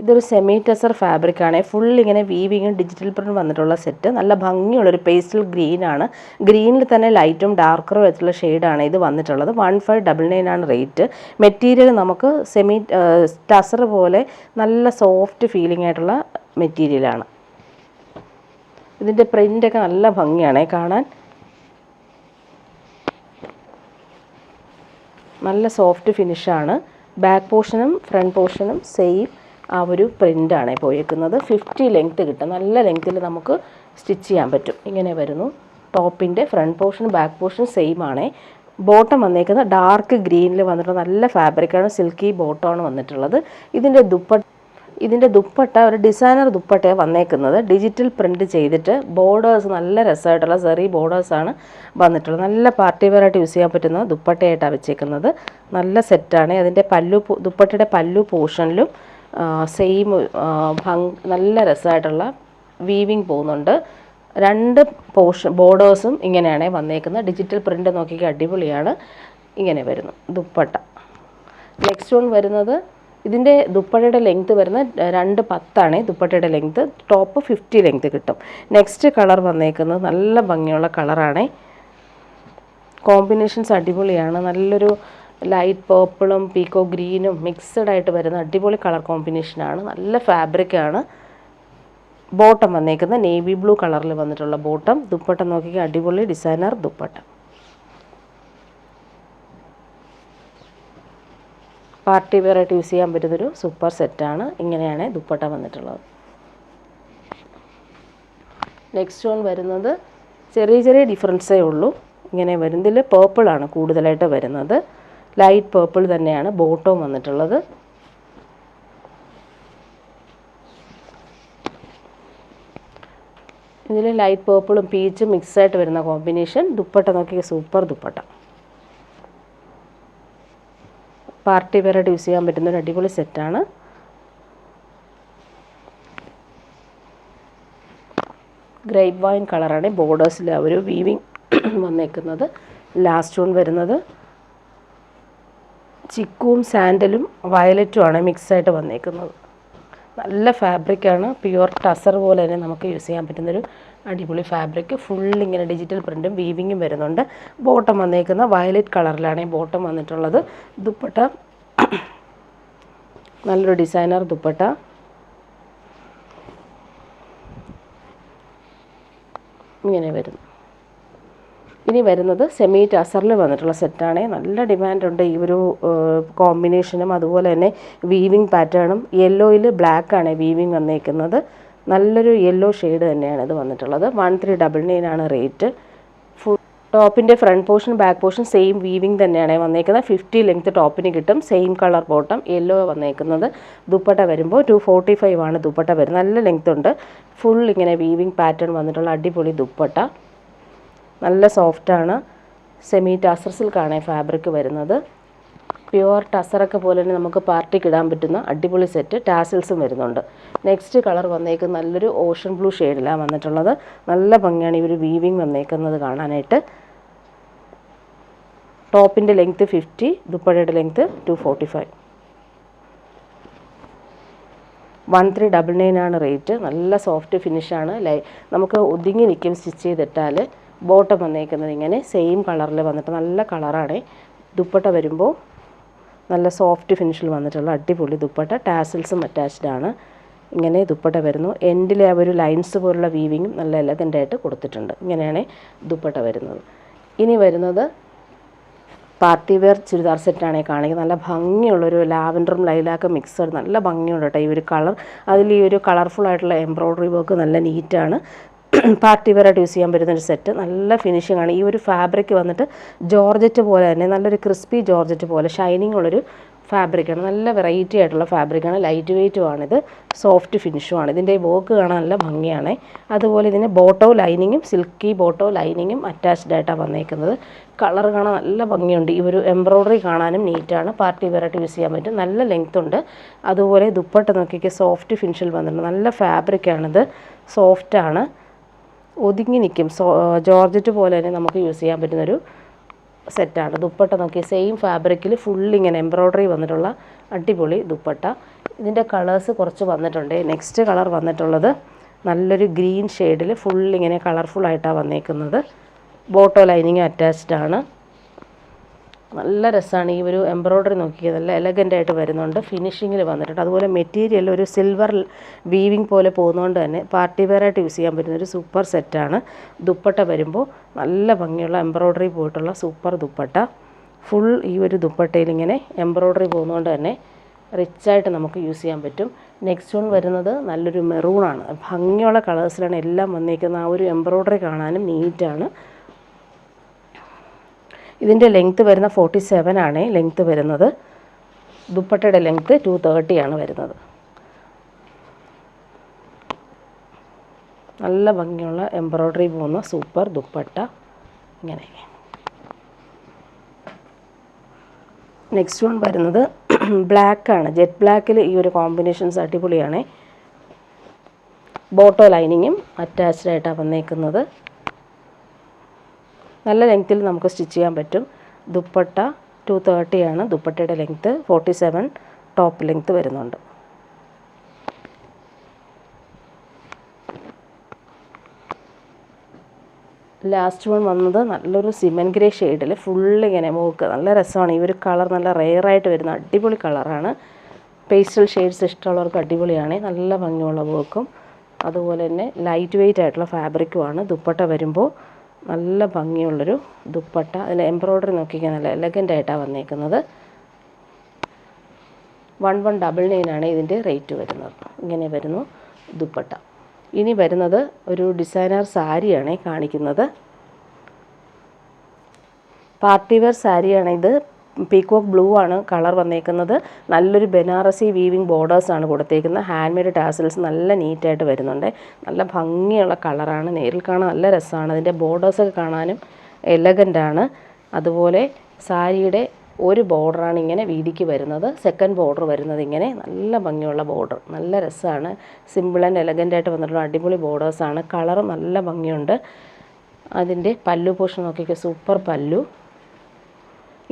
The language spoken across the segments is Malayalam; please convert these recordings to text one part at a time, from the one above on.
ഇതൊരു സെമി ടെസർ ഫാബ്രിക്കാണ്. ഫുൾ ഇങ്ങനെ വീവിങ്ങും ഡിജിറ്റൽ പ്രിൻ്റ് വന്നിട്ടുള്ള സെറ്റ്. നല്ല ഭംഗിയുള്ളൊരു പേസ്റ്റൽ ഗ്രീനാണ്. ഗ്രീനിൽ തന്നെ ലൈറ്റും ഡാർക്കറും വെച്ചുള്ള ഷെയ്ഡാണ് ഇത് വന്നിട്ടുള്ളത്. 1599 ആണ് റേറ്റ്. മെറ്റീരിയൽ നമുക്ക് സെമി ടസർ പോലെ നല്ല സോഫ്റ്റ് ഫീലിംഗ് ആയിട്ടുള്ള മെറ്റീരിയലാണ്. ഇതിൻ്റെ പ്രിൻ്റൊക്കെ നല്ല ഭംഗിയാണ് കാണാൻ. നല്ല സോഫ്റ്റ് ഫിനിഷാണ്. ബാക്ക് പോർഷനും ഫ്രണ്ട് പോർഷനും സെയിം ആ ഒരു പ്രിൻ്റാണ് പോയേക്കുന്നത്. 50 ലെങ്ത്ത് കിട്ടും. നല്ല ലെങ്ത്തിൽ നമുക്ക് സ്റ്റിച്ച് ചെയ്യാൻ പറ്റും. ഇങ്ങനെ വരുന്നു. ടോപ്പിൻ്റെ ഫ്രണ്ട് പോർഷനും ബാക്ക് പോർഷനും സെയിം ആണ്. ബോട്ടം വന്നേക്കുന്നത് ഡാർക്ക് ഗ്രീനിൽ വന്നിട്ടുള്ള നല്ല ഫാബ്രിക്കാണ്. സിൽക്കി ബോട്ടമാണ് വന്നിട്ടുള്ളത്. ഇതിൻ്റെ ദുപ്പട്ട ഒരു ഡിസൈനർ ദുപ്പട്ടയാണ് വന്നേക്കുന്നത്. ഡിജിറ്റൽ പ്രിൻ്റ് ചെയ്തിട്ട് ബോർഡേഴ്സ് നല്ല രസമായിട്ടുള്ള സെറി ബോർഡേഴ്സാണ് വന്നിട്ടുള്ളത്. നല്ല പാർട്ടി വെയറായിട്ട് യൂസ് ചെയ്യാൻ പറ്റുന്ന ദുപ്പട്ടയായിട്ടാണ് വെച്ചേക്കുന്നത്. നല്ല സെറ്റാണ്. അതിൻ്റെ ദുപ്പട്ടയുടെ പല്ലു പോർഷനിലും സെയിം നല്ല രസമായിട്ടുള്ള വീവിങ് പോകുന്നുണ്ട്. 2 ബോർഡേഴ്സും ഇങ്ങനെയാണ് വന്നേക്കുന്നത്. ഡിജിറ്റൽ പ്രിൻ്റ് നോക്കിയാൽ അടിപൊളിയാണ്. ഇങ്ങനെ വരുന്നു ദുപ്പട്ട. നെക്സ്റ്റ് വൺ വരുന്നത് ഇതിൻ്റെ ദുപ്പട്ടയുടെ ലെങ്ത്ത് വരുന്നത് 2.10 ദുപ്പട്ടയുടെ ലെങ്ത്ത്. ടോപ്പ് 50 ലെങ്ത്ത് കിട്ടും. നെക്സ്റ്റ് കളർ വന്നേക്കുന്നത് നല്ല ഭംഗിയുള്ള കളറാണ്. കോമ്പിനേഷൻസ് അടിപൊളിയാണ്. നല്ലൊരു ലൈറ്റ് പേർപ്പിളും പീക്കോ ഗ്രീനും മിക്സഡ് ആയിട്ട് വരുന്ന അടിപൊളി കളർ കോമ്പിനേഷനാണ്. നല്ല ഫാബ്രിക്കാണ്. ബോട്ടം വന്നേക്കുന്നത് നേവി ബ്ലൂ കളറിൽ വന്നിട്ടുള്ള ബോട്ടം. ദുപ്പട്ട നോക്കിയാൽ അടിപൊളി ഡിസൈനർ ദുപ്പട്ട. പാർട്ടി വെയറായിട്ട് യൂസ് ചെയ്യാൻ പറ്റുന്നൊരു സൂപ്പർ സെറ്റാണ്. ഇങ്ങനെയാണ് ദുപ്പട്ട വന്നിട്ടുള്ളത്. നെക്സ്റ്റ് വൺ വരുന്നത് ചെറിയ ഡിഫറൻസേ ഉള്ളൂ. ഇങ്ങനെ വരും. ഇതിൽ പേർപ്പിളാണ് കൂടുതലായിട്ട് വരുന്നത്. ലൈറ്റ് പേർപ്പിൾ തന്നെയാണ് ബോട്ടവും വന്നിട്ടുള്ളത്. ഇതിൽ ലൈറ്റ് പേർപ്പിളും പീച്ചും മിക്സായിട്ട് വരുന്ന കോമ്പിനേഷൻ. ദുപ്പട്ട നോക്കിയ സൂപ്പർ ദുപ്പട്ട. പാർട്ടി വെയറായിട്ട് യൂസ് ചെയ്യാൻ പറ്റുന്ന ഒരു അടിപൊളി സെറ്റാണ്. ഗ്രേപ്പ് വൈൻ കളറാണ് ബോർഡേഴ്സിൽ ആ ഒരു വീവിങ് വന്നേക്കുന്നത്. ലാസ്റ്റ് വൺ വരുന്നത് ചിക്കുവും സാൻഡലും വയലറ്റുമാണ് മിക്സായിട്ട് വന്നേക്കുന്നത്. നല്ല ഫാബ്രിക്കാണ്. പ്യുവർ ടസർ പോലെ തന്നെ നമുക്ക് യൂസ് ചെയ്യാൻ പറ്റുന്നൊരു അടിപൊളി ഫാബ്രിക്. ഫുൾ ഇങ്ങനെ ഡിജിറ്റൽ പ്രിൻറ്റും വീവിങ്ങും വരുന്നുണ്ട്. ബോട്ടം വന്നേക്കുന്ന വയലറ്റ് കളറിലാണ് ബോട്ടം വന്നിട്ടുള്ളത്. ദുപ്പട്ട നല്ലൊരു ഡിസൈനർ ദുപ്പട്ട. ഇങ്ങനെ വരുന്നു. ഇനി വരുന്നത് സെമി ടസറിൽ വന്നിട്ടുള്ള സെറ്റാണ്. നല്ല ഡിമാൻഡുണ്ട് ഈ ഒരു കോമ്പിനേഷനും അതുപോലെ തന്നെ വീവിങ് പാറ്റേണും. യെല്ലോയിൽ ബ്ലാക്കാണ് വീവിങ് വന്നേക്കുന്നത്. നല്ലൊരു യെല്ലോ ഷെയ്ഡ് തന്നെയാണ് ഇത് വന്നിട്ടുള്ളത്. 1399 ആണ് റേറ്റ്. ടോപ്പിൻ്റെ front portion back portion same weaving തന്നെയാണ് വന്നേക്കുന്നത്. 50 ലെങ്ത്ത് ടോപ്പിന് കിട്ടും. സെയിം കളർ ബോട്ടം യെല്ലോ വന്നേക്കുന്നത്. ദുപ്പട്ട വരുമ്പോൾ 245 ആണ് ദുപ്പട്ട വരുന്നത്. നല്ല ലെങ്ത്ത് ഉണ്ട്. ഫുൾ ഇങ്ങനെ വീവിങ് പാറ്റേൺ വന്നിട്ടുള്ള അടിപൊളി ദുപ്പട്ട. നല്ല സോഫ്റ്റാണ്. സെമി ടസർ സിൽക്കാണ് ഫാബ്രിക് വരുന്നത്. പ്യുവർ ടസറൊക്കെ പോലെ തന്നെ നമുക്ക് പാർട്ടിക്ക് ഇടാൻ പറ്റുന്ന അടിപൊളി സെറ്റ്. ടാസിൽസും വരുന്നുണ്ട്. നെക്സ്റ്റ് കളർ വന്നേക്കുന്നത് നല്ലൊരു ഓഷൻ ബ്ലൂ ഷെയ്ഡിലാണ് വന്നിട്ടുള്ളത്. നല്ല ഭംഗിയാണ് ഈ ഒരു വീവിങ് വന്നേക്കുന്നത് കാണാനായിട്ട്. ടോപ്പിൻ്റെ ലെങ്ത്ത് 50, ദുപ്പട്ടയുടെ ലെങ്ത്ത് 245. 1399 ആണ് റേറ്റ്. നല്ല സോഫ്റ്റ് ഫിനിഷാണ്. നമുക്ക് ഒതുങ്ങി നിൽക്കും സ്റ്റിച്ച് ചെയ്തിട്ടാൽ. ബോട്ടം വന്നേക്കുന്നത് ഇങ്ങനെ സെയിം കളറിൽ വന്നിട്ട് നല്ല കളറാണ്. ദുപ്പട്ട വരുമ്പോൾ നല്ല സോഫ്റ്റ് ഫിനിഷിൽ വന്നിട്ടുള്ള അടിപൊളി ദുപ്പട്ട. ടാസിൽസും അറ്റാച്ച്ഡ് ആണ്. ഇങ്ങനെ ദുപ്പട്ട വരുന്നു. എൻഡിലെ ആ ഒരു ലൈൻസ് പോലുള്ള വീവിങ്ങും നല്ല എലഗൻ്റായിട്ട് കൊടുത്തിട്ടുണ്ട്. ഇങ്ങനെയാണ് ദുപ്പട്ട വരുന്നത്. ഇനി വരുന്നത് പാർട്ടി വെയർ ചുരിദാർ സെറ്റാണ് കാണിക്കുന്നത്. നല്ല ഭംഗിയുള്ളൊരു ലാവൻഡറും ലൈലാക്കും മിക്സഡ്. നല്ല ഭംഗിയുണ്ട് കേട്ടോ ഈ ഒരു കളർ. അതിൽ ഈ ഒരു കളർഫുൾ ആയിട്ടുള്ള എംബ്രോയ്ഡറി വർക്ക് നല്ല നീറ്റാണ്. പാർട്ടി വെയറായിട്ട് യൂസ് ചെയ്യാൻ പറ്റുന്നൊരു സെറ്റ്. നല്ല ഫിനിഷിംഗ് ആണ്. ഈ ഒരു ഫാബ്രിക് വന്നിട്ട് ജോർജറ്റ് പോലെ തന്നെ നല്ലൊരു ക്രിസ്പി ജോർജറ്റ് പോലെ ഷൈനിങ് ഉള്ളൊരു ഫാബ്രിക്കാണ്. നല്ല വെറൈറ്റി ആയിട്ടുള്ള ഫാബ്രിക്കാണ്. ലൈറ്റ് വെയ്റ്റുമാണിത്. സോഫ്റ്റ് ഫിനിഷുമാണ്. ഇതിൻ്റെ വർക്ക് കാണാൻ നല്ല ഭംഗിയാണ്. അതുപോലെ ഇതിന് ബോട്ടോ ലൈനിങ്ങും സിൽക്കി ബോട്ടോ ലൈനിങ്ങും അറ്റാച്ച്ഡ് ആയിട്ടാണ് വന്നേക്കുന്നത്. കളർ കാണാൻ നല്ല ഭംഗിയുണ്ട്. ഈ ഒരു എംബ്രോയ്ഡറി കാണാനും നീറ്റാണ്. പാർട്ടി വെയറായിട്ട് യൂസ് ചെയ്യാൻ പറ്റും. നല്ല ലെങ്ത് ഉണ്ട്. അതുപോലെ ദുപ്പട്ട നോക്കിയൊക്കെ സോഫ്റ്റ് ഫിനിഷിൽ വന്നിട്ടുണ്ട്. നല്ല ഫാബ്രിക്കാണിത്. സോഫ്റ്റാണ്. ഒതുങ്ങി നിൽക്കും. ജോർജറ്റ് പോലെ തന്നെ നമുക്ക് യൂസ് ചെയ്യാൻ പറ്റുന്നൊരു സെറ്റാണ്. ദുപ്പട്ട നോക്കി സെയിം ഫാബ്രിക്കിൽ ഇങ്ങനെ എംബ്രോയ്ഡറി വന്നിട്ടുള്ള അടിപൊളി ദുപ്പട്ട. ഇതിൻ്റെ കളേഴ്സ് കുറച്ച് വന്നിട്ടുണ്ട്. നെക്സ്റ്റ് കളർ വന്നിട്ടുള്ളത് നല്ലൊരു ഗ്രീൻ ഷെയ്ഡിൽ ഇങ്ങനെ കളർഫുള്ളായിട്ടാണ് വന്നേക്കുന്നത്. ബോട്ടോ ലൈനിങ് അറ്റാച്ച്ഡ് ആണ്. നല്ല രസമാണ്. ഈ ഒരു എംബ്രോയ്ഡറി നോക്കിയത് നല്ല എലഗൻ്റായിട്ട് വരുന്നുണ്ട്. ഫിനിഷിങ്ങിൽ വന്നിട്ടുണ്ട്. അതുപോലെ മെറ്റീരിയൽ ഒരു സിൽവർ വീവിങ് പോലെ പോകുന്നതുകൊണ്ട് തന്നെ പാർട്ടി വെയറായിട്ട് യൂസ് ചെയ്യാൻ പറ്റുന്ന ഒരു സൂപ്പർ സെറ്റാണ്. ദുപ്പട്ട വരുമ്പോൾ നല്ല ഭംഗിയുള്ള എംബ്രോയ്ഡറി പോയിട്ടുള്ള സൂപ്പർ ദുപ്പട്ട. ഈ ഒരു ദുപ്പട്ടയിൽ ഇങ്ങനെ എംബ്രോയ്ഡറി പോകുന്നതുകൊണ്ട് തന്നെ റിച്ചായിട്ട് നമുക്ക് യൂസ് ചെയ്യാൻ പറ്റും. നെക്സ്റ്റ് വൺ വരുന്നത് നല്ലൊരു മെറൂണാണ്. ഭംഗിയുള്ള കളേഴ്സിലാണ് എല്ലാം വന്നിരിക്കുന്നത്. ആ ഒരു എംബ്രോയ്ഡറി കാണാനും നീറ്റാണ്. ഇതിൻ്റെ ലെങ്ത്ത് വരുന്ന 47 ആണ് ലെങ്ത്ത് വരുന്നത്. ദുപ്പട്ടയുടെ ലെങ്ത്ത് 230 ആണ് വരുന്നത്. നല്ല ഭംഗിയുള്ള എംബ്രോയ്ഡറി പോകുന്ന സൂപ്പർ ദുപ്പട്ട ഇങ്ങനെ. നെക്സ്റ്റ് വൺ വരുന്നത് ബ്ലാക്കാണ്. ജെറ്റ് ബ്ലാക്കിൽ ഈ ഒരു കോമ്പിനേഷൻസ് അടിപൊളിയാണ്. ബോട്ടോ ലൈനിങ്ങും അറ്റാച്ച്ഡ് ആയിട്ടാണ് വന്നേക്കുന്നത്. നല്ല ലെങ്ത്തിൽ നമുക്ക് സ്റ്റിച്ച് ചെയ്യാൻ പറ്റും. ദുപ്പട്ട 230 ആണ് ദുപ്പട്ടയുടെ ലെങ്ത്ത്. 47 ടോപ്പ് ലെങ്ത്ത് വരുന്നുണ്ട്. ലാസ്റ്റ് വൺ വന്നത് നല്ലൊരു സിമൻ ഗ്രേ ഷെയ്ഡിൽ ഇങ്ങനെ നല്ല രസമാണ്. ഈ ഒരു കളർ നല്ല റെയറായിട്ട് വരുന്ന അടിപൊളി കളറാണ്. പേസ്റ്റൽ ഷെയ്ഡ്സ് ഇഷ്ടമുള്ളവർക്ക് അടിപൊളിയാണ്. നല്ല ഭംഗിയുള്ള വർക്കും അതുപോലെ തന്നെ ലൈറ്റ് വെയ്റ്റ് ആയിട്ടുള്ള ഫാബ്രിക്കുമാണ്. ദുപ്പട്ട വരുമ്പോൾ നല്ല ഭംഗിയുള്ളൊരു ദുപ്പട്ട. അതിൽ എംബ്രോയ്ഡറി നോക്കിക്കാൻ നല്ല എലഗൻ്റായിട്ടാണ് വന്നേക്കുന്നത്. 1199 ആണ് ഇതിൻ്റെ റേറ്റ് വരുന്നത്. ഇങ്ങനെ വരുന്നു ദുപ്പട്ട. ഇനി വരുന്നത് ഒരു ഡിസൈനർ സാരിയാണ് കാണിക്കുന്നത്. പാർട്ടി വെയർ സാരിയാണ് ഇത്. പീകോക്ക് ബ്ലൂ ആണ് കളർ വന്നേക്കുന്നത്. നല്ലൊരു ബനാറസി വീവിങ് ബോർഡേഴ്സാണ് കൊടുത്തേക്കുന്നത്. ഹാൻഡ് മെയ്ഡ് ടാസൽസ് നല്ല നീറ്റായിട്ട് വരുന്നുണ്ട്. നല്ല ഭംഗിയുള്ള കളറാണ്. നേരിൽ കാണാൻ നല്ല രസമാണ്. അതിൻ്റെ ബോർഡേഴ്സൊക്കെ കാണാനും എലഗൻ്റാണ്. അതുപോലെ സാരിയുടെ ഒരു ബോർഡറാണ് ഇങ്ങനെ വീതിക്ക് വരുന്നത്. സെക്കൻഡ് ബോർഡർ വരുന്നത് ഇങ്ങനെ നല്ല ഭംഗിയുള്ള ബോർഡർ. നല്ല രസമാണ്. സിമ്പിൾ ആൻഡ് എലഗൻ്റായിട്ട് വന്നിട്ടുള്ള അടിപൊളി ബോർഡേഴ്സാണ്. കളർ നല്ല ഭംഗിയുണ്ട്. അതിൻ്റെ പല്ലു പോർഷൻ നോക്കിയൊക്കെ സൂപ്പർ പല്ലു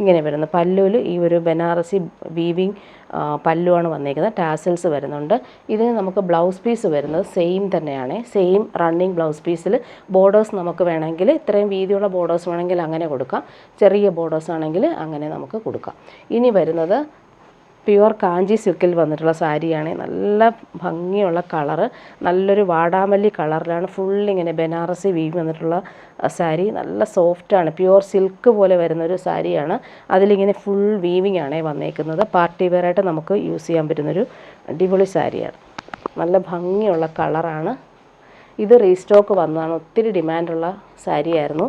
ഇങ്ങനെ വരുന്നത്. പല്ലുവിൽ ഈ ഒരു ബനാറസി വീവിങ് പല്ലുവാണ് വന്നേക്കുന്നത്. ടാസൽസ് വരുന്നുണ്ട്. ഇതിന് നമുക്ക് ബ്ലൗസ് പീസ് വരുന്നത് സെയിം തന്നെയാണ്. സെയിം റണ്ണിങ് ബ്ലൗസ് പീസിൽ ബോർഡേഴ്സ് നമുക്ക് വേണമെങ്കിൽ ഇത്രയും വീതിയുള്ള ബോർഡേഴ്സ് വേണമെങ്കിൽ അങ്ങനെ കൊടുക്കാം. ചെറിയ ബോർഡേഴ്സ് ആണെങ്കിൽ അങ്ങനെ നമുക്ക് കൊടുക്കാം. ഇനി വരുന്നത് പ്യുവർ കാഞ്ചി സിൽക്കിൽ വന്നിട്ടുള്ള സാരിയാണ്. നല്ല ഭംഗിയുള്ള കളറ്. നല്ലൊരു വാടാമല്ലി കളറിലാണ് ഇങ്ങനെ ബനാറസി വീവ് വന്നിട്ടുള്ള സാരി. നല്ല സോഫ്റ്റാണ്. പ്യുവർ സിൽക്ക് പോലെ വരുന്നൊരു സാരിയാണ്. അതിലിങ്ങനെ വീവിങ് ആണ് വന്നേക്കുന്നത്. പാർട്ടി വെയറായിട്ട് നമുക്ക് യൂസ് ചെയ്യാൻ പറ്റുന്നൊരു അടിപൊളി സാരിയാണ്. നല്ല ഭംഗിയുള്ള കളറാണ്. ഇത് റീസ്റ്റോക്ക് വന്നതാണ്. ഒത്തിരി ഡിമാൻഡുള്ള സാരിയായിരുന്നു.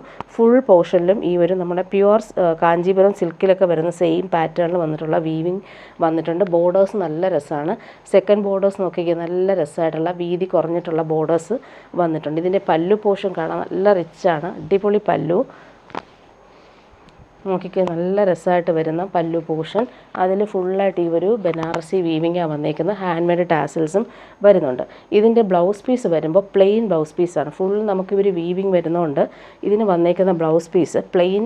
പോർഷനിലും ഈ ഒരു നമ്മുടെ പ്യുവർ കാഞ്ചീപുരം സിൽക്കിലൊക്കെ വരുന്ന സെയിം പാറ്റേണിൽ വന്നിട്ടുള്ള വീവിങ് വന്നിട്ടുണ്ട്. ബോർഡേഴ്സ് നല്ല രസമാണ്. സെക്കൻഡ് ബോർഡേഴ്സ് നോക്കിയാൽ നല്ല രസമായിട്ടുള്ള വീതി കുറഞ്ഞിട്ടുള്ള ബോർഡേഴ്സ് വന്നിട്ടുണ്ട്. ഇതിൻ്റെ പല്ലു പോർഷൻ കാണാൻ നല്ല റിച്ചാണ്. അടിപൊളി പല്ലു നോക്കിക്കുക. നല്ല രസമായിട്ട് വരുന്ന പല്ലു പോർഷൻ. അതിൽ ഫുള്ളായിട്ട് ഈ ഒരു ബനാറസി വീവിങ്ങാണ് വന്നേക്കുന്നത്. ഹാൻഡ് മെയ്ഡ് ടാസൽസും വരുന്നുണ്ട്. ഇതിൻ്റെ ബ്ലൗസ് പീസ് വരുമ്പോൾ പ്ലെയിൻ ബ്ലൗസ് പീസാണ്. നമുക്ക് ഇവർ വീവിങ് വരുന്നതുകൊണ്ട് ഇതിന് വന്നേക്കുന്ന ബ്ലൗസ് പീസ് പ്ലെയിൻ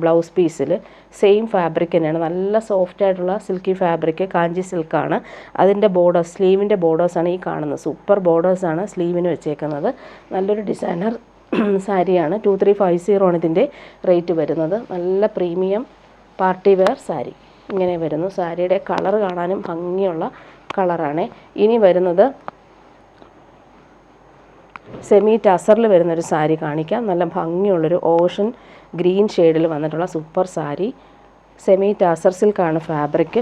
ബ്ലൗസ് പീസിൽ സെയിം ഫാബ്രിക് തന്നെയാണ്. നല്ല സോഫ്റ്റ് ആയിട്ടുള്ള സിൽക്കി ഫാബ്രിക് കാഞ്ചി സിൽക്കാണ്. അതിൻ്റെ ബോർഡേഴ്സ് സ്ലീവിൻ്റെ ബോർഡേഴ്സാണ് ഈ കാണുന്നത്. സൂപ്പർ ബോർഡേഴ്സാണ് സ്ലീവിന് വെച്ചേക്കുന്നത്. നല്ലൊരു ഡിസൈനർ സാരിയാണ്. 2350 ആണ് ഇതിൻ്റെ റേറ്റ് വരുന്നത്. നല്ല പ്രീമിയം പാർട്ടി വെയർ സാരി ഇങ്ങനെ വരുന്നു. സാരിയുടെ കളർ കാണാനും ഭംഗിയുള്ള കളറാണ്. ഇനി വരുന്നത് സെമി ടസറിൽ വരുന്നൊരു സാരി കാണിക്കാം. നല്ല ഭംഗിയുള്ളൊരു ഓഷൻ ഗ്രീൻ ഷെയ്ഡിൽ വന്നിട്ടുള്ള സൂപ്പർ സാരി. സെമി ടസർ സിൽക്കാണ് ഫാബ്രിക്.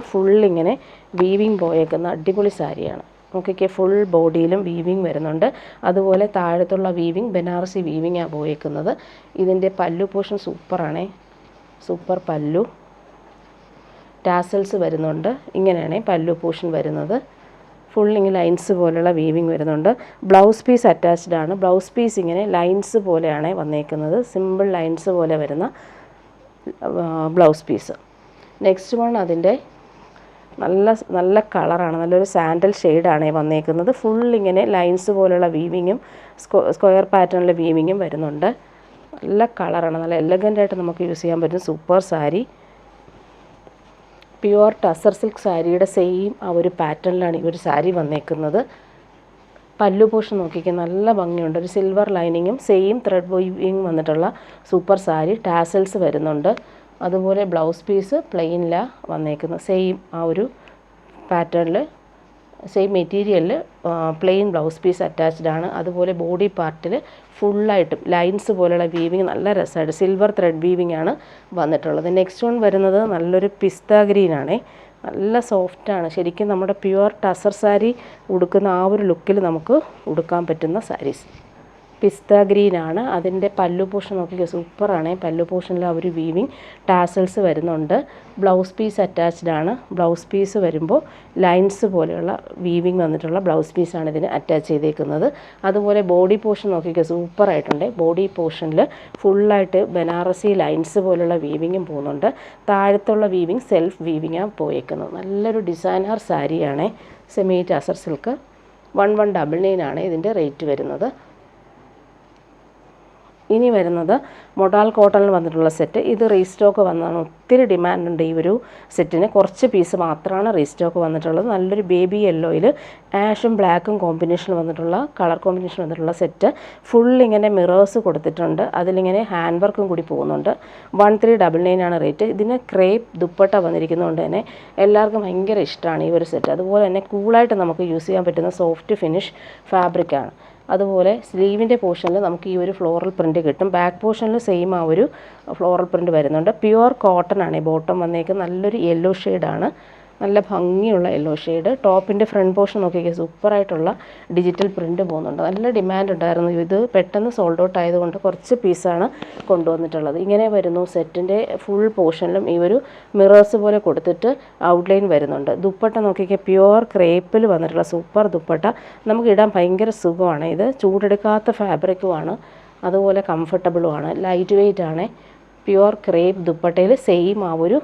ഇങ്ങനെ വീവിങ് പോയേക്കുന്ന അടിപൊളി സാരിയാണ്. നോക്കിക്കേ ബോഡിയിലും വീവിങ് വരുന്നുണ്ട്. അതുപോലെ താഴത്തുള്ള വീവിങ് ബനാറസി വീവിങ്ങാണ് പോയേക്കുന്നത്. ഇതിൻ്റെ പല്ലു പോർഷൻ സൂപ്പറാണ്. സൂപ്പർ പല്ലു. ടാസൽസ് വരുന്നുണ്ട്. ഇങ്ങനെയാണ് പല്ലു പോർഷൻ വരുന്നത്. ഇങ്ങനെ ലൈൻസ് പോലെയുള്ള വീവിങ് വരുന്നുണ്ട്. ബ്ലൗസ് പീസ് അറ്റാച്ച്ഡ് ആണ്. ബ്ലൗസ് പീസ് ഇങ്ങനെ ലൈൻസ് പോലെയാണ് വന്നേക്കുന്നത്. സിമ്പിൾ ലൈൻസ് പോലെ വരുന്ന ബ്ലൗസ് പീസ്. നെക്സ്റ്റ് വൺ അതിൻ്റെ നല്ല കളറാണ്. നല്ലൊരു സാൻഡൽ ഷെയ്ഡാണ് വന്നേക്കുന്നത്. ഇങ്ങനെ ലൈൻസ് പോലെയുള്ള വീവിങ്ങും സ്ക്വയർ പാറ്റേണിലെ വീവിങ്ങും വരുന്നുണ്ട്. നല്ല കളറാണ്, നല്ല എലഗൻ്റായിട്ട് നമുക്ക് യൂസ് ചെയ്യാൻ പറ്റുന്ന super sari. Pure tussar silk സാരിയുടെ സെയിം ആ ഒരു പാറ്റേണിലാണ് ഈ ഒരു സാരി വന്നേക്കുന്നത്. പല്ലു പോർഷൻ നോക്കിക്കാൻ നല്ല ഭംഗിയുണ്ട്, ഒരു സിൽവർ ലൈനിങ്ങും സെയിം ത്രെഡ് വീവിങ് വന്നിട്ടുള്ള സൂപ്പർ സാരി. ടാസൽസ് വരുന്നുണ്ട്. അതുപോലെ ബ്ലൗസ് പീസ് പ്ലെയിനിലാണ് വന്നേക്കുന്നത്, സെയിം ആ ഒരു പാറ്റേണിൽ സെയിം മെറ്റീരിയലിൽ പ്ലെയിൻ ബ്ലൗസ് പീസ് അറ്റാച്ച്ഡ് ആണ്. അതുപോലെ ബോഡി പാർട്ടിൽ ഫുള്ളായിട്ടും ലൈൻസ് പോലെയുള്ള വീവിങ് നല്ല രസമായിട്ട് സിൽവർ ത്രെഡ് വീവിങ് ആണ് വന്നിട്ടുള്ളത്. നെക്സ്റ്റ് വൺ വരുന്നത് നല്ലൊരു പിസ്ത ഗ്രീനാണേ, നല്ല സോഫ്റ്റാണ്. ശരിക്കും നമ്മുടെ പ്യുവർ ടസർ സാരി ഉടുക്കുന്ന ആ ഒരു ലുക്കിൽ നമുക്ക് ഉടുക്കാൻ പറ്റുന്ന സാരീസ്. പിസ്ത ഗ്രീനാണ്. അതിൻ്റെ പല്ലു പോർഷൻ നോക്കിക്കുക, സൂപ്പറാണ്. പല്ലു പോർഷനിൽ ആ ഒരു വീവിങ് ടാസൽസ് വരുന്നുണ്ട്. ബ്ലൗസ് പീസ് അറ്റാച്ച്ഡ് ആണ്. ബ്ലൗസ് പീസ് വരുമ്പോൾ ലൈൻസ് പോലെയുള്ള വീവിങ് വന്നിട്ടുള്ള ബ്ലൗസ് പീസാണ് ഇതിന് അറ്റാച്ച് ചെയ്തേക്കുന്നത്. അതുപോലെ ബോഡി പോർഷൻ നോക്കിക്കുക, സൂപ്പറായിട്ടുണ്ട്. ബോഡി പോർഷനിൽ ഫുള്ളായിട്ട് ബനാറസി ലൈൻസ് പോലുള്ള വീവിങ്ങും പോകുന്നുണ്ട്. താഴത്തുള്ള വീവിങ് സെൽഫ് വീവിങ്ങാണ് പോയേക്കുന്നത്. നല്ലൊരു ഡിസൈനർ സാരിയാണ്. സെമി ടസർ സിൽക്ക് 1199 ആണ് ഇതിൻ്റെ റേറ്റ് വരുന്നത്. ഇനി വരുന്നത് മൊഡാൽ കോട്ടണിൽ വന്നിട്ടുള്ള സെറ്റ്. ഇത് റീസ്റ്റോക്ക് വന്നതാണ്. ഒത്തിരി ഡിമാൻഡുണ്ട് ഈ ഒരു സെറ്റിന്. കുറച്ച് പീസ് മാത്രമാണ് റീസ്റ്റോക്ക് വന്നിട്ടുള്ളത്. നല്ലൊരു ബേബി യെല്ലോയിൽ ആഷും ബ്ലാക്കും കോമ്പിനേഷൻ വന്നിട്ടുള്ള കളർ കോമ്പിനേഷൻ വന്നിട്ടുള്ള സെറ്റ്. ഫുൾ ഇങ്ങനെ മിറേഴ്സ് കൊടുത്തിട്ടുണ്ട്. അതിലിങ്ങനെ ഹാൻഡ് വർക്കും കൂടി പോകുന്നുണ്ട്. 1399 ആണ് റേറ്റ്. ഇതിന് ക്രേപ്പ് ദുപ്പട്ട വന്നിരിക്കുന്നതുകൊണ്ട് തന്നെ എല്ലാവർക്കും ഭയങ്കര ഇഷ്ടമാണ് ഈ ഒരു സെറ്റ്. അതുപോലെ തന്നെ കൂളായിട്ട് നമുക്ക് യൂസ് ചെയ്യാൻ പറ്റുന്ന സോഫ്റ്റ് ഫിനിഷ് ഫാബ്രിക്കാണ്. അതുപോലെ സ്ലീവിൻ്റെ പോർഷനിൽ നമുക്ക് ഈ ഒരു ഫ്ലോറൽ പ്രിൻറ്റ് കിട്ടും. ബാക്ക് പോർഷനിൽ സെയിം ആ ഒരു ഫ്ലോറൽ പ്രിൻറ്റ് വരുന്നുണ്ട്. പ്യുവർ കോട്ടൺ ആണ് ബോട്ടം വന്നേക്കുന്നത്. നല്ലൊരു യെല്ലോ ഷെയ്ഡാണ്, നല്ല ഭംഗിയുള്ള യെല്ലോ ഷെയ്ഡ്. ടോപ്പിൻ്റെ ഫ്രണ്ട് പോർഷൻ നോക്കിയാൽ സൂപ്പറായിട്ടുള്ള ഡിജിറ്റൽ പ്രിൻറ്റ് പോകുന്നുണ്ട്. നല്ല ഡിമാൻഡ് ഉണ്ടായിരുന്നു. ഇത് പെട്ടെന്ന് സോൾഡ് ഔട്ട് ആയതുകൊണ്ട് കുറച്ച് പീസാണ് കൊണ്ടുവന്നിട്ടുള്ളത്. ഇങ്ങനെ വരുന്നു. സെറ്റിൻ്റെ ഫുൾ പോർഷനിലും ഈ ഒരു മിറേഴ്സ് പോലെ കൊടുത്തിട്ട് ഔട്ട്ലൈൻ വരുന്നുണ്ട്. ദുപ്പട്ട നോക്കിയാൽ പ്യുവർ ക്രേപ്പിൽ വന്നിട്ടുള്ള സൂപ്പർ ദുപ്പട്ട. നമുക്ക് ഇടാൻ ഭയങ്കര സുഖമാണ്. ഇത് ചൂടെടുക്കാത്ത ഫാബ്രിക്കുമാണ്, അതുപോലെ കംഫർട്ടബിളുമാണ്, ലൈറ്റ് വെയ്റ്റ് ആണ്. പ്യുവർ ക്രേപ്പ് ദുപ്പട്ടയിൽ സെയിം ആ ഒരു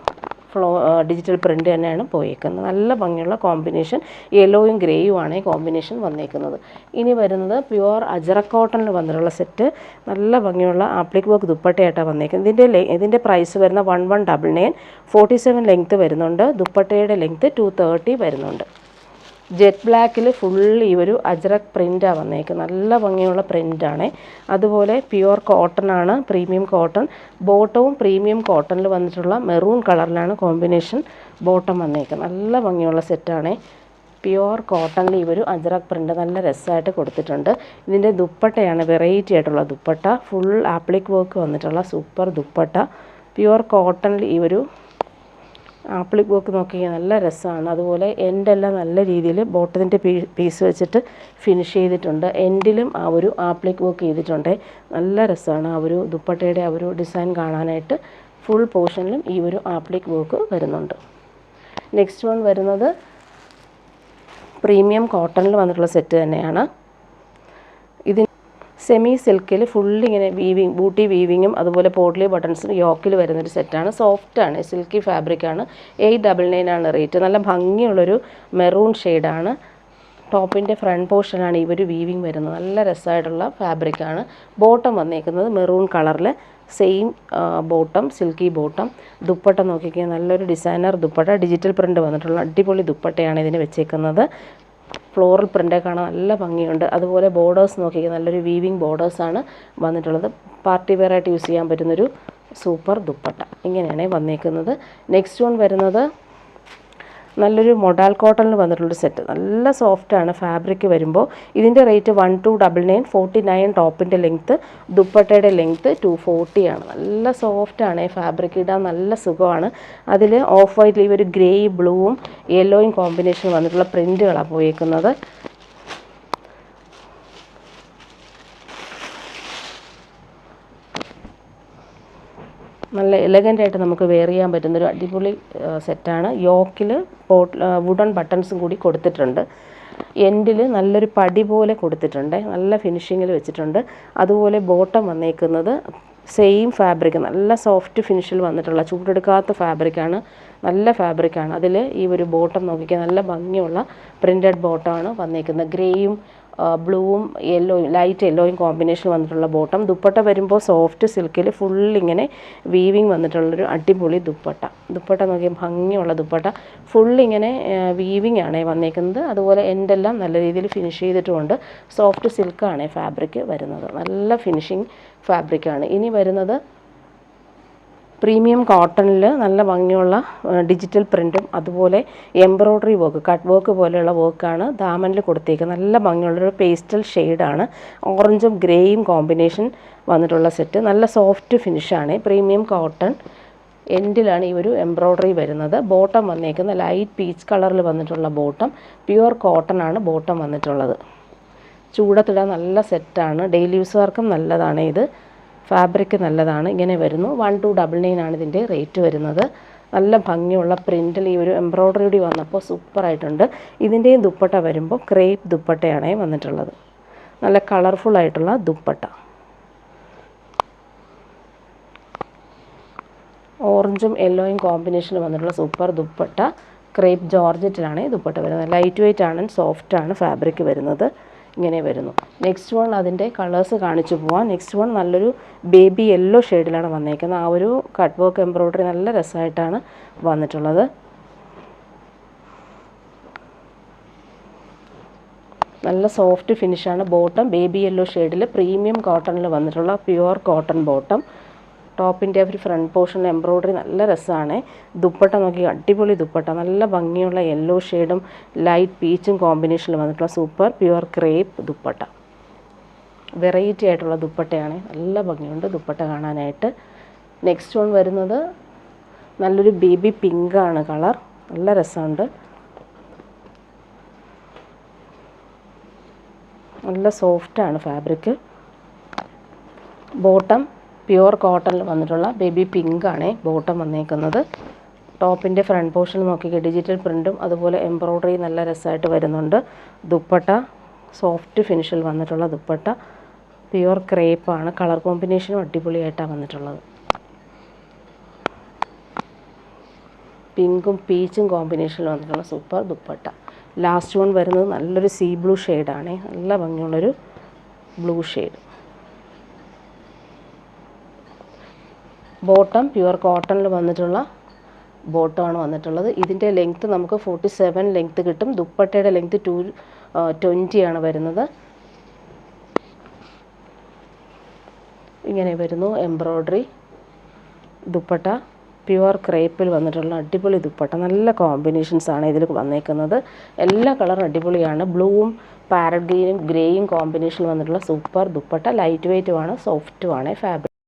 ഡിജിറ്റൽ പ്രിൻ്റ് തന്നെയാണ് പോയേക്കുന്നത്. നല്ല ഭംഗിയുള്ള കോമ്പിനേഷൻ, യെല്ലോയും ഗ്രേയും ആണ് കോമ്പിനേഷൻ വന്നേക്കുന്നത്. ഇനി വരുന്നത് പ്യുവർ അജറക് കോട്ടണിൽ വന്നിട്ടുള്ള സെറ്റ്. നല്ല ഭംഗിയുള്ള ആപ്ലിക് വർക്ക് ദുപ്പട്ടയായിട്ടാണ് വന്നേക്കുന്നത്. ഇതിൻ്റെ പ്രൈസ് വരുന്ന 1199. 47 ലെങ്ത്ത് വരുന്നുണ്ട്. ദുപ്പട്ടയുടെ ലെങ്ത്ത് 230 വരുന്നുണ്ട്. ജെറ്റ് ബ്ലാക്കിൽ ഫുൾ ഈ ഒരു അജ്രക് പ്രിൻ്റാണ് വന്നേക്കുന്നത്. നല്ല ഭംഗിയുള്ള പ്രിൻ്റാണ്. അതുപോലെ പ്യുവർ കോട്ടൺ ആണ്, പ്രീമിയം കോട്ടൺ. ബോട്ടവും പ്രീമിയം കോട്ടണിൽ വന്നിട്ടുള്ള മെറൂൺ കളറിലാണ് കോമ്പിനേഷൻ ബോട്ടം വന്നേക്കുന്നത്. നല്ല ഭംഗിയുള്ള സെറ്റാണ്. പ്യുവർ കോട്ടണിൽ ഈ ഒരു അജ്രക് പ്രിൻ്റ് നല്ല രസമായിട്ട് കൊടുത്തിട്ടുണ്ട്. ഇതിൻ്റെ ദുപ്പട്ടയാണ് വെറൈറ്റി ആയിട്ടുള്ള ദുപ്പട്ട. ഫുൾ ആപ്ലിക് വർക്ക് വന്നിട്ടുള്ള സൂപ്പർ ദുപ്പട്ട. പ്യുവർ കോട്ടണിൽ ഈ ഒരു ആപ്ലിക് വർക്ക് നോക്കിയാൽ നല്ല രസമാണ്. അതുപോലെ എൻഡെല്ലാം നല്ല രീതിയിൽ ബോട്ടത്തിൻ്റെ പീസ് വെച്ചിട്ട് ഫിനിഷ് ചെയ്തിട്ടുണ്ട്. എൻഡിലും ആ ഒരു ആപ്ലിക് വർക്ക് ചെയ്തിട്ടുണ്ട്. നല്ല രസമാണ് ആ ഒരു ദുപ്പട്ടയുടെ ആ ഒരു ഡിസൈൻ കാണാനായിട്ട്. ഫുൾ പോർഷനിലും ഈ ഒരു ആപ്ലിക് വർക്ക് വരുന്നുണ്ട്. നെക്സ്റ്റ് വൺ വരുന്നത് പ്രീമിയം കോട്ടണിൽ വന്നിട്ടുള്ള സെറ്റ് തന്നെയാണ്. ഇതിന് സെമി സിൽക്കിൽ ഫുള്ളിങ്ങനെ വീവിങ്, ബൂട്ടി വീവിങ്ങും അതുപോലെ പോട്ട്ലി ബട്ടൺസും യോക്കിൽ വരുന്നൊരു സെറ്റാണ്. സോഫ്റ്റാണ്, സിൽക്കി ഫാബ്രിക്കാണ്. 899 ആണ് റേറ്റ്. നല്ല ഭംഗിയുള്ളൊരു മെറൂൺ ഷെയ്ഡാണ്. ടോപ്പിൻ്റെ ഫ്രണ്ട് പോർഷനാണ് ഈ ഒരു വീവിങ് വരുന്നത്. നല്ല രസമായിട്ടുള്ള ഫാബ്രിക്കാണ്. ബോട്ടം വന്നേക്കുന്നത് മെറൂൺ കളറിൽ same bottom, silky bottom. Dupatta നോക്കിക്കാൻ നല്ലൊരു ഡിസൈനർ ദുപ്പട്ട. ഡിജിറ്റൽ പ്രിൻ്റ് വന്നിട്ടുള്ള അടിപൊളി ദുപ്പട്ടയാണ് ഇതിന് വെച്ചേക്കുന്നത്. ഫ്ലോറൽ പ്രിൻ്റ് കാണാൻ നല്ല ഭംഗിയുണ്ട്. അതുപോലെ ബോർഡേഴ്സ് നോക്കിയാൽ നല്ലൊരു വീവിങ് ബോർഡേഴ്സാണ് വന്നിട്ടുള്ളത്. പാർട്ടി വെയർ ആയിട്ട് യൂസ് ചെയ്യാൻ പറ്റുന്നൊരു സൂപ്പർ ദുപ്പട്ട. ഇങ്ങനെയാണ് വന്നേക്കുന്നത്. നെക്സ്റ്റ് വൺ വരുന്നത് നല്ലൊരു മൊഡാൽ കോട്ടണിൽ വന്നിട്ടുള്ളൊരു സെറ്റ്. നല്ല സോഫ്റ്റാണ് ഫാബ്രിക് വരുമ്പോൾ. ഇതിൻ്റെ റേറ്റ് 1299. 49 ടോപ്പിൻ്റെ ലെങ്ത്ത്. ദുപ്പട്ടയുടെ ലെങ്ത്ത് 240 ആണ്. നല്ല സോഫ്റ്റാണ് ഫാബ്രിക്, ഇടാൻ നല്ല സുഖമാണ്. അതിൽ ഓഫ് വൈറ്റിൽ ഈ ഒരു ഗ്രേ ബ്ലൂവും യെല്ലോയും കോമ്പിനേഷൻ വന്നിട്ടുള്ള പ്രിൻറ്റുകളാണ് പോയേക്കുന്നത്. നല്ല എലഗൻ്റായിട്ട് നമുക്ക് വെയർ ചെയ്യാൻ പറ്റുന്നൊരു അടിപൊളി സെറ്റാണ്. യോക്കിൽ വുഡൻ ബട്ടൺസും കൂടി കൊടുത്തിട്ടുണ്ട്. എൻഡിൽ നല്ലൊരു പടി പോലെ കൊടുത്തിട്ടുണ്ട്. നല്ല ഫിനിഷിങ്ങിൽ വെച്ചിട്ടുണ്ട്. അതുപോലെ ബോട്ടം വന്നേക്കുന്നത് സെയിം ഫാബ്രിക്, നല്ല സോഫ്റ്റ് ഫിനിഷിൽ വന്നിട്ടുള്ള ചൂടെടുക്കാത്ത ഫാബ്രിക്കാണ്. നല്ല ഫാബ്രിക്കാണ്. അതിൽ ഈ ഒരു ബോട്ടം നോക്കിക്കാൻ നല്ല ഭംഗിയുള്ള പ്രിൻറ്റഡ് ബോട്ടമാണ് വന്നേക്കുന്നത്. ഗ്രേയും ബ്ലൂവും യെല്ലോയും ലൈറ്റ് യെല്ലോയും കോമ്പിനേഷൻ വന്നിട്ടുള്ള ബോട്ടം. ദുപ്പട്ട വരുമ്പോൾ സോഫ്റ്റ് സിൽക്കിൽ ഫുള്ളിങ്ങനെ വീവിങ് വന്നിട്ടുള്ളൊരു അടിപൊളി ദുപ്പട്ട നോക്കിയാൽ ഭംഗിയുള്ള ദുപ്പട്ട ഫുള്ളിങ്ങനെ വീവിങ് ആണ് വന്നേക്കുന്നത്. അതുപോലെ എൻഡെല്ലാം നല്ല രീതിയിൽ ഫിനിഷ് ചെയ്തിട്ടുമുണ്ട്. സോഫ്റ്റ് സിൽക്കാണ് ഫാബ്രിക് വരുന്നത്. നല്ല ഫിനിഷിങ് ഫാബ്രിക്കാണ്. ഇനി വരുന്നത് പ്രീമിയം കോട്ടണിൽ നല്ല ഭംഗിയുള്ള ഡിജിറ്റൽ പ്രിൻറ്റും അതുപോലെ എംബ്രോയ്ഡറി വർക്ക്, കട്ട് വർക്ക് പോലെയുള്ള വർക്കാണ് ദാമനിൽ കൊടുത്തേക്കുന്നത്. നല്ല ഭംഗിയുള്ളൊരു പേസ്റ്റൽ ഷെയ്ഡാണ്, ഓറഞ്ചും ഗ്രേയും കോമ്പിനേഷൻ വന്നിട്ടുള്ള സെറ്റ്. നല്ല സോഫ്റ്റ് ഫിനിഷാണ്. പ്രീമിയം കോട്ടൺ എൻഡിലാണ് ഈ ഒരു എംബ്രോയ്ഡറി വരുന്നത്. ബോട്ടം വന്നേക്കുന്ന ലൈറ്റ് പീച്ച് കളറിൽ വന്നിട്ടുള്ള ബോട്ടം. പ്യുവർ കോട്ടൺ ആണ് ബോട്ടം വന്നിട്ടുള്ളത്. ചൂടത്തിടാൻ നല്ല സെറ്റാണ്. ഡെയിലി യൂസുകാർക്കും നല്ലതാണ്. ഇത് ഫാബ്രിക് നല്ലതാണ്. ഇങ്ങനെ വരുന്നു. 1299 ആണ് ഇതിൻ്റെ റേറ്റ് വരുന്നത്. നല്ല ഭംഗിയുള്ള പ്രിൻറ്റിൽ ഈ ഒരു എംബ്രോയ്ഡറി കൂടി വന്നപ്പോൾ സൂപ്പറായിട്ടുണ്ട്. ഇതിൻ്റെയും ദുപ്പട്ട വരുമ്പോൾ ക്രേപ്പ് ദുപ്പട്ടയാണ് വന്നിട്ടുള്ളത്. നല്ല കളർഫുള്ളായിട്ടുള്ള ദുപ്പട്ട. ഓറഞ്ചും യെല്ലോയും കോമ്പിനേഷനിൽ വന്നിട്ടുള്ള സൂപ്പർ ദുപ്പട്ട. ക്രേപ്പ് ജോർജറ്റിലാണ് ദുപ്പട്ട വരുന്നത്. ലൈറ്റ് വെയ്റ്റ് ആണ്, സോഫ്റ്റ് ആണ് ഫാബ്രിക് വരുന്നത്. ഇങ്ങനെ വരുന്നു. നെക്സ്റ്റ് വൺ അതിൻ്റെ കളേഴ്സ് കാണിച്ചു പോവാം. നെക്സ്റ്റ് വൺ നല്ലൊരു ബേബി യെല്ലോ ഷെയ്ഡിലാണ് വന്നേക്കുന്നത്. ആ ഒരു കട്ട് വർക്ക് എംബ്രോയ്ഡറി നല്ല രസമായിട്ടാണ് വന്നിട്ടുള്ളത്. നല്ല സോഫ്റ്റ് ഫിനിഷാണ്. ബോട്ടം ബേബി യെല്ലോ ഷെയ്ഡിൽ പ്രീമിയം കോട്ടണിൽ വന്നിട്ടുള്ള പ്യുവർ കോട്ടൺ ബോട്ടം. ടോപ്പിൻ്റെ ഒരു ഫ്രണ്ട് പോർഷൻ എംബ്രോയ്ഡറി നല്ല രസമാണ്. ദുപ്പട്ട നോക്കി അടിപൊളി ദുപ്പട്ട. നല്ല ഭംഗിയുള്ള യെല്ലോ ഷെയ്ഡും ലൈറ്റ് പീച്ചും കോമ്പിനേഷനിൽ വന്നിട്ടുള്ള super pure crepe dupatta. Variety ആയിട്ടുള്ള ദുപ്പട്ടയാണ്. നല്ല ഭംഗിയുണ്ട് ദുപ്പട്ട കാണാനായിട്ട്. നെക്സ്റ്റ് വൺ വരുന്നത് നല്ലൊരു ബേബി പിങ്കാണ് കളർ. നല്ല രസമുണ്ട്. നല്ല സോഫ്റ്റാണ് ഫാബ്രിക്. ബോട്ടം പ്യുവർ കോട്ടണിൽ വന്നിട്ടുള്ള ബേബി പിങ്കാണ് ബോട്ടം വന്നേക്കുന്നത്. ടോപ്പിൻ്റെ ഫ്രണ്ട് പോർഷൻ നോക്കി ഡിജിറ്റൽ പ്രിൻറ്റും അതുപോലെ എംബ്രോയ്ഡറി നല്ല രസമായിട്ട് വരുന്നുണ്ട്. ദുപ്പട്ട സോഫ്റ്റ് ഫിനിഷിൽ വന്നിട്ടുള്ള ദുപ്പട്ട. പ്യുവർ ക്രേപ്പാണ്. കളർ കോമ്പിനേഷനും അടിപൊളിയായിട്ടാണ് വന്നിട്ടുള്ളത്. പിങ്കും പീച്ചും കോമ്പിനേഷനിൽ വന്നിട്ടുള്ള സൂപ്പർ ദുപ്പട്ട. ലാസ്റ്റ് വൺ വരുന്നത് നല്ലൊരു സീ ബ്ലൂ ഷെയ്ഡാണ്. നല്ല ഭംഗിയുള്ളൊരു ബ്ലൂ ഷെയ്ഡ്. ബോട്ടം പ്യുവർ കോട്ടണിൽ വന്നിട്ടുള്ള ബോട്ടമാണ് വന്നിട്ടുള്ളത്. ഇതിൻ്റെ ലെങ്ത്ത് നമുക്ക് 47 ലെങ്ത്ത് കിട്ടും. ദുപ്പട്ടയുടെ ലെങ്ത്ത് 220 ആണ് വരുന്നത്. ഇങ്ങനെ വരുന്നു എംബ്രോയ്ഡറി ദുപ്പട്ട. പ്യുവർ ക്രേപ്പിൽ വന്നിട്ടുള്ള അടിപൊളി ദുപ്പട്ട. നല്ല കോമ്പിനേഷൻസാണ് ഇതിൽ വന്നേക്കുന്നത്. എല്ലാ കളറും അടിപൊളിയാണ്. ബ്ലൂവും പാരറ്റ് ഗ്രീനും ഗ്രേയും കോമ്പിനേഷനിൽ വന്നിട്ടുള്ള സൂപ്പർ ദുപ്പട്ട. ലൈറ്റ് വെയ്റ്റുമാണ്, സോഫ്റ്റുമാണ് ഫാബ്രിക്.